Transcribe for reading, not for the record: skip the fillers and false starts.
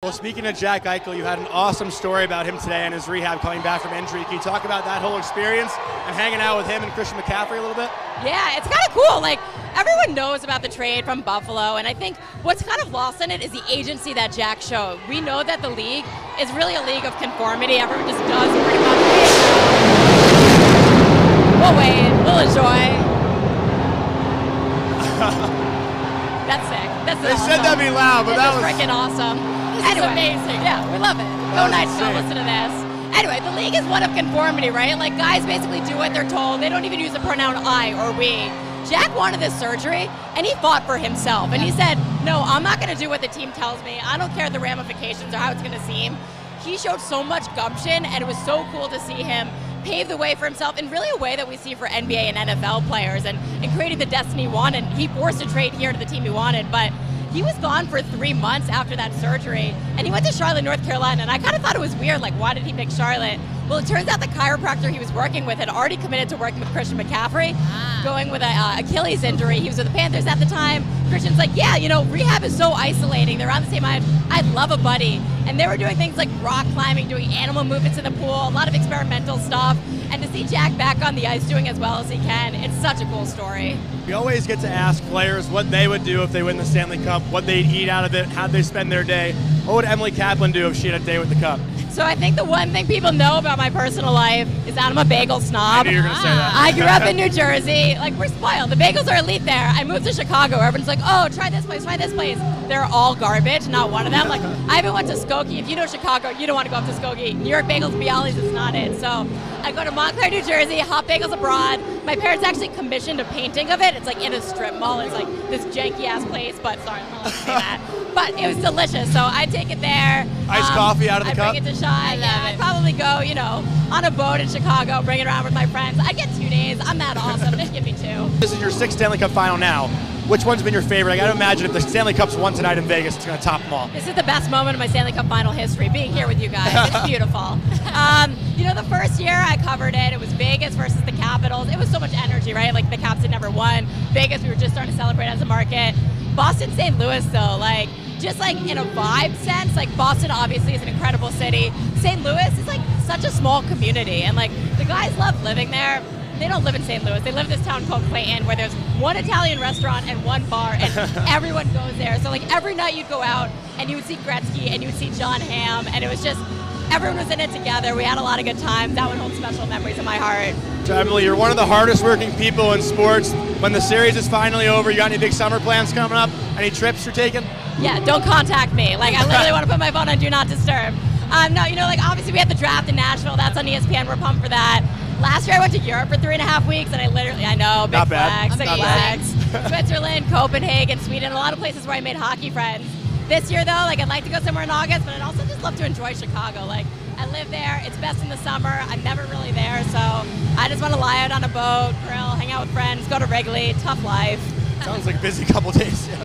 Well, speaking of Jack Eichel, you had an awesome story about him today and his rehab coming back from injury. Can you talk about that whole experience and hanging out with him and Christian McCaffrey a little bit? Yeah, it's kind of cool. Like, everyone knows about the trade from Buffalo, and I think what's kind of lost in it is the agency that Jack showed. We know that the league is really a league of conformity. Everyone just does pretty much. We'll wait. We'll enjoy. That's sick. That's They awesome. said that'd be loud, but that was freaking awesome. This is amazing. Yeah, we love it. Go nice to listen to this. Anyway, the league is one of conformity, right? Like, guys basically do what they're told. They don't even use the pronoun I or we. Jack wanted this surgery, and he fought for himself. And he said, no, I'm not going to do what the team tells me. I don't care the ramifications or how it's going to seem. He showed so much gumption, and it was so cool to see him pave the way for himself in really a way that we see for NBA and NFL players and creating the destiny he wanted. He forced a trade here to the team he wanted, but he was gone for 3 months after that surgery, and he went to Charlotte, North Carolina, and I kind of thought it was weird, like, why did he pick Charlotte? Well, it turns out the chiropractor he was working with had already committed to working with Christian McCaffrey, going with an Achilles injury. He was with the Panthers at the time. Christian's like, yeah, you know, rehab is so isolating. They're around the same age. I'd love a buddy. And they were doing things like rock climbing, doing animal movements in the pool, a lot of experimental stuff. And to see Jack back on the ice doing as well as he can, it's such a cool story. We always get to ask players what they would do if they win the Stanley Cup, what they'd eat out of it, how they spend their day. What would Emily Kaplan do if she had a day with the Cup? So I think the one thing people know about my personal life is that I'm a bagel snob. I knew you were going to say that. I grew up in New Jersey. Like, we're spoiled. The bagels are elite there. I moved to Chicago. Everyone's like, oh, try this place, try this place. They're all garbage, not one of them. Like, I even went to Skokie. If you know Chicago, you don't want to go up to Skokie. New York bagels, Bialys, it's not it. So I go to Montclair, New Jersey, Hot Bagels Abroad. My parents actually commissioned a painting of it. It's like in a strip mall. It's like this janky-ass place, but sorry, I'm not allowed to say that. But it was delicious, so I'd take it there. Iced coffee out of the cup? I'd bring it to Shy. I'd probably go, you know, on a boat in Chicago, bring it around with my friends. I'd get 2 days. I'm that awesome. Just give me 2. This is your 6th Stanley Cup Final now. Which one's been your favorite? I got to imagine if the Stanley Cup's won tonight in Vegas, it's going to top them all. This is the best moment of my Stanley Cup Final history, being here with you guys. It's beautiful. You know, the first year I covered it, it was Vegas versus the Capitals. It was so much energy, right? Like, the Caps had never won. Vegas, we were just starting to celebrate as a market. Boston, St. Louis, though, like, just like in a vibe sense, like, Boston obviously is an incredible city. St. Louis is like such a small community, and like, the guys love living there. They don't live in St. Louis. They live in this town called Clayton, where there's one Italian restaurant and one bar, and everyone goes there. So like, every night you'd go out and you would see Gretzky and you would see John Hamm, and it was just, everyone was in it together. We had a lot of good times. That one holds special memories in my heart. So Emily, you're one of the hardest working people in sports. When the series is finally over, you got any big summer plans coming up? Any trips you're taking? Yeah, don't contact me. Like, I literally want to put my phone on Do Not Disturb. No, you know, like, obviously we had the draft in Nashville. That's on ESPN. We're pumped for that. Last year I went to Europe for 3.5 weeks, and I know, big flex, big flex. Switzerland, Copenhagen, Sweden, a lot of places where I made hockey friends. This year, though, like, I'd like to go somewhere in August, but I'd also just love to enjoy Chicago. Like, I live there. It's best in the summer. I'm never really there, so I just want to lie out on a boat, grill, hang out with friends, go to Wrigley. Tough life. Sounds like a busy couple days.